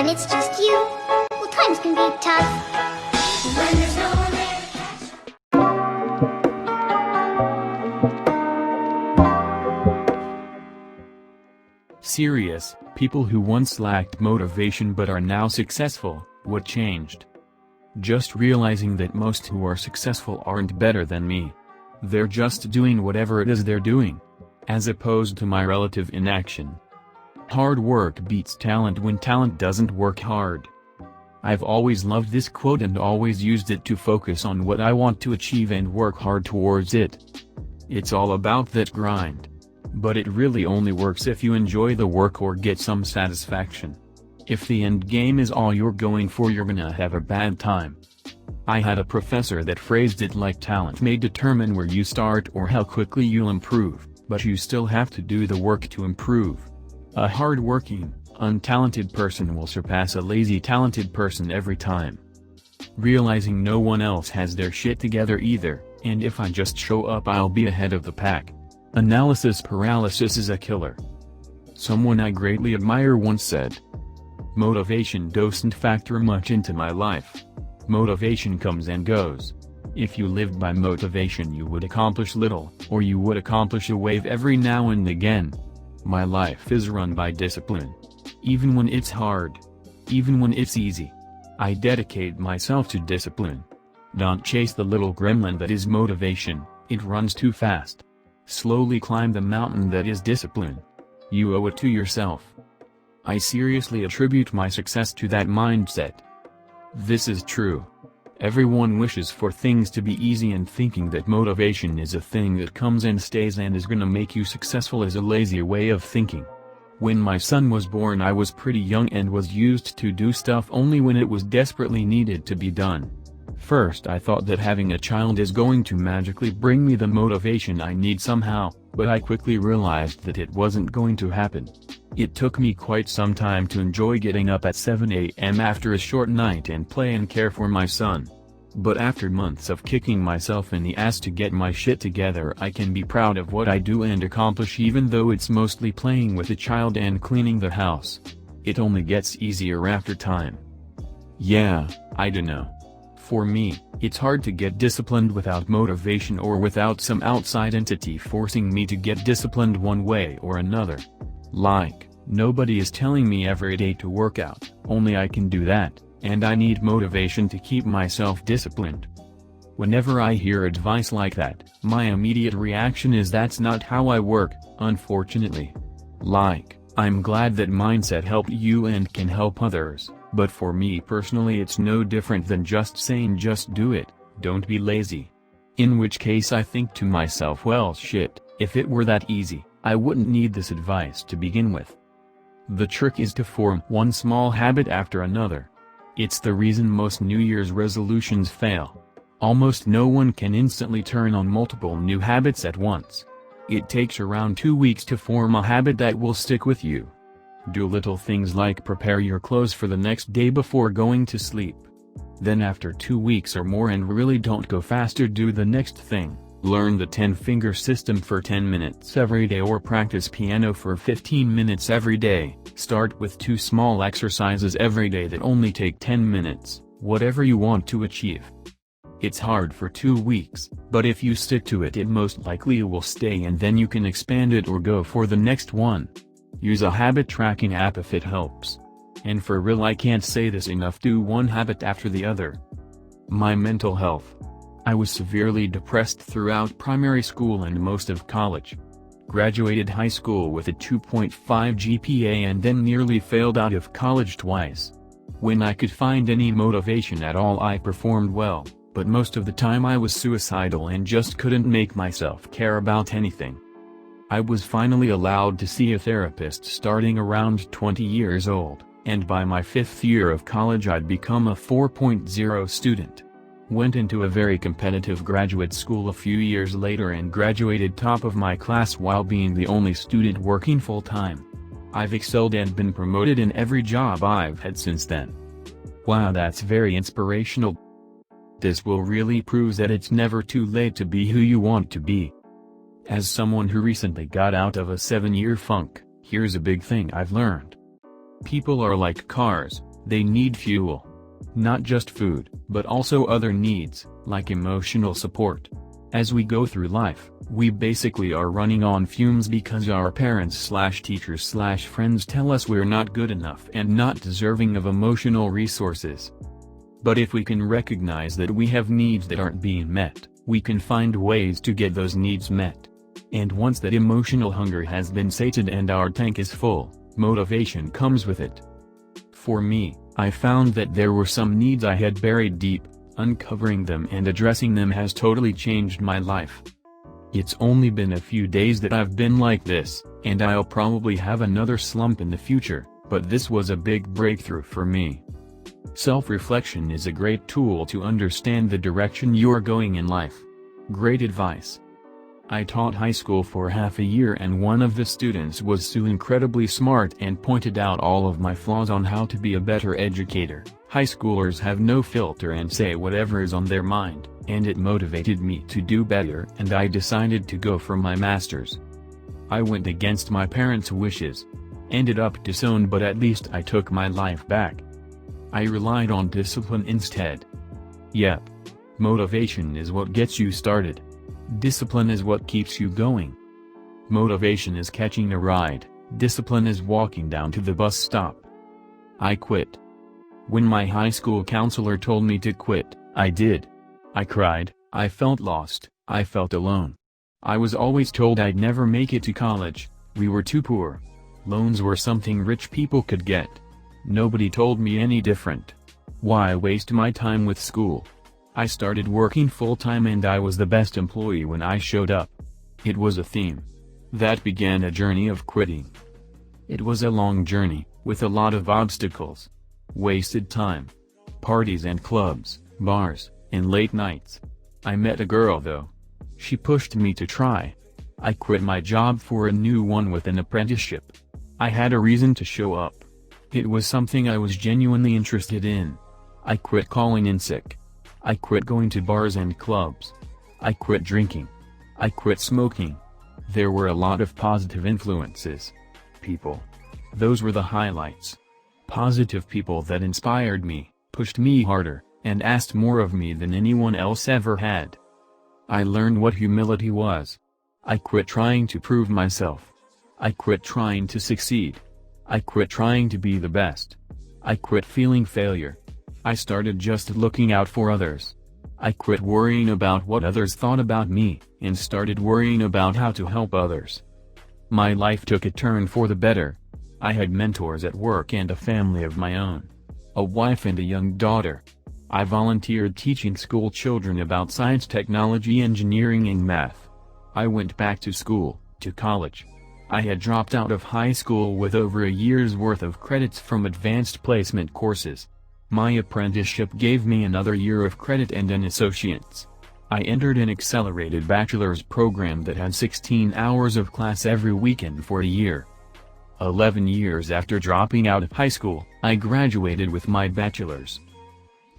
when it's just you, well, times can be tough. When there's no one there to catch. Serious, people who once lacked motivation but are now successful, what changed? Just realizing that most who are successful aren't better than me. They're just doing whatever it is they're doing, as opposed to my relative inaction. Hard work beats talent when talent doesn't work hard. I've always loved this quote and always used it to focus on what I want to achieve and work hard towards it. It's all about that grind. But it really only works if you enjoy the work or get some satisfaction. If the end game is all you're going for, you're gonna have a bad time. I had a professor that phrased it like talent may determine where you start or how quickly you'll improve, but you still have to do the work to improve. A hard-working, untalented person will surpass a lazy talented person every time. Realizing no one else has their shit together either, and if I just show up I'll be ahead of the pack. Analysis paralysis is a killer. Someone I greatly admire once said, "Motivation doesn't factor much into my life. Motivation comes and goes. If you lived by motivation you would accomplish little, or you would accomplish a wave every now and again. My life is run by discipline. Even when it's hard. Even when it's easy. I dedicate myself to discipline. Don't chase the little gremlin that is motivation, it runs too fast. Slowly climb the mountain that is discipline. You owe it to yourself." I seriously attribute my success to that mindset. This is true. Everyone wishes for things to be easy, and thinking that motivation is a thing that comes and stays and is gonna make you successful is a lazy way of thinking. When my son was born I was pretty young and was used to do stuff only when it was desperately needed to be done. First I thought that having a child is going to magically bring me the motivation I need somehow, but I quickly realized that it wasn't going to happen. It took me quite some time to enjoy getting up at 7 a.m. after a short night and play and care for my son. But after months of kicking myself in the ass to get my shit together, I can be proud of what I do and accomplish, even though it's mostly playing with the child and cleaning the house. It only gets easier after time. Yeah, I dunno. For me, it's hard to get disciplined without motivation or without some outside entity forcing me to get disciplined one way or another. Like, nobody is telling me every day to work out, only I can do that, and I need motivation to keep myself disciplined. Whenever I hear advice like that, my immediate reaction is that's not how I work, unfortunately. Like, I'm glad that mindset helped you and can help others, but for me personally it's no different than just saying just do it, don't be lazy. In which case I think to myself, well shit, if it were that easy, I wouldn't need this advice to begin with. The trick is to form one small habit after another. It's the reason most New Year's resolutions fail. Almost no one can instantly turn on multiple new habits at once. It takes around 2 weeks to form a habit that will stick with you. Do little things like prepare your clothes for the next day before going to sleep. Then after 2 weeks or more and really don't go faster, do the next thing. Learn the 10-finger system for 10 minutes every day or practice piano for 15 minutes every day. Start with 2 small exercises every day that only take 10 minutes, whatever you want to achieve. It's hard for 2 weeks, but if you stick to it, it most likely will stay, and then you can expand it or go for the next one. Use a habit tracking app if it helps. And for real, I can't say this enough, do one habit after the other. My mental health. I was severely depressed throughout primary school and most of college. Graduated high school with a 2.5 GPA and then nearly failed out of college twice. When I could find any motivation at all, I performed well, but most of the time I was suicidal and just couldn't make myself care about anything. I was finally allowed to see a therapist starting around 20 years old, and by my 5th year of college I'd become a 4.0 student. Went into a very competitive graduate school a few years later and graduated top of my class while being the only student working full-time. I've excelled and been promoted in every job I've had since then. Wow, that's very inspirational. This will really prove that it's never too late to be who you want to be. As someone who recently got out of a 7-year funk, here's a big thing I've learned. People are like cars, They need fuel. Not just food, but also other needs, like emotional support. As we go through life, we basically are running on fumes because our parents/teachers/friends tell us we're not good enough and not deserving of emotional resources. But if we can recognize that we have needs that aren't being met, we can find ways to get those needs met. And once that emotional hunger has been sated and our tank is full, motivation comes with it. For me, I found that there were some needs I had buried deep. Uncovering them and addressing them has totally changed my life. It's only been a few days that I've been like this, and I'll probably have another slump in the future, but this was a big breakthrough for me. Self-reflection is a great tool to understand the direction you're going in life. Great advice. I taught high school for half a year and one of the students was so incredibly smart and pointed out all of my flaws on how to be a better educator. High schoolers have no filter and say whatever is on their mind, and it motivated me to do better and I decided to go for my master's. I went against my parents' wishes. Ended up disowned, but at least I took my life back. I relied on discipline instead. Yep. Motivation is what gets you started. Discipline is what keeps you going. Motivation is catching a ride, discipline is walking down to the bus stop. I quit. When my high school counselor told me to quit, I did. I cried, I felt lost, I felt alone. I was always told I'd never make it to college, we were too poor. Loans were something rich people could get. Nobody told me any different. Why waste my time with school? I started working full-time and I was the best employee when I showed up. It was a theme. That began a journey of quitting. It was a long journey, with a lot of obstacles. Wasted time. Parties and clubs, bars, and late nights. I met a girl though. She pushed me to try. I quit my job for a new one with an apprenticeship. I had a reason to show up. It was something I was genuinely interested in. I quit calling in sick. I quit going to bars and clubs. I quit drinking. I quit smoking. There were a lot of positive influences. People. Those were the highlights. Positive people that inspired me, pushed me harder, and asked more of me than anyone else ever had. I learned what humility was. I quit trying to prove myself. I quit trying to succeed. I quit trying to be the best. I quit feeling failure. I started just looking out for others. I quit worrying about what others thought about me, and started worrying about how to help others. My life took a turn for the better. I had mentors at work and a family of my own. A wife and a young daughter. I volunteered teaching school children about science, technology, engineering, and math. I went back to school, to college. I had dropped out of high school with over a year's worth of credits from advanced placement courses. My apprenticeship gave me another year of credit and an associate's. I entered an accelerated bachelor's program that had 16 hours of class every weekend for a year. 11 years after dropping out of high school, I graduated with my bachelor's.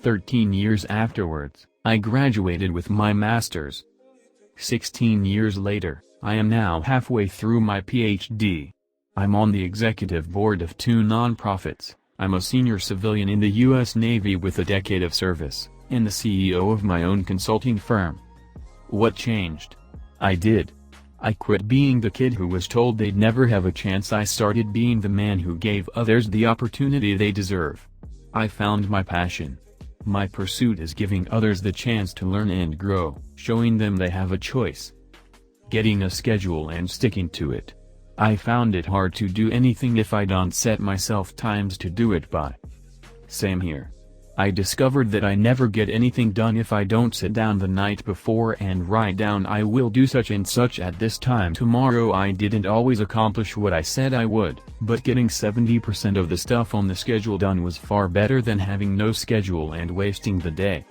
13 years afterwards, I graduated with my master's. 16 years later, I am now halfway through my PhD. I'm on the executive board of 2 nonprofits. I'm a senior civilian in the U.S. Navy with a decade of service, and the CEO of my own consulting firm. What changed? I did. I quit being the kid who was told they'd never have a chance. I started being the man who gave others the opportunity they deserve. I found my passion. My pursuit is giving others the chance to learn and grow, showing them they have a choice. Getting a schedule and sticking to it. I found it hard to do anything if I don't set myself times to do it by. Same here. I discovered that I never get anything done if I don't sit down the night before and write down I will do such and such at this time tomorrow. I didn't always accomplish what I said I would, but getting 70% of the stuff on the schedule done was far better than having no schedule and wasting the day.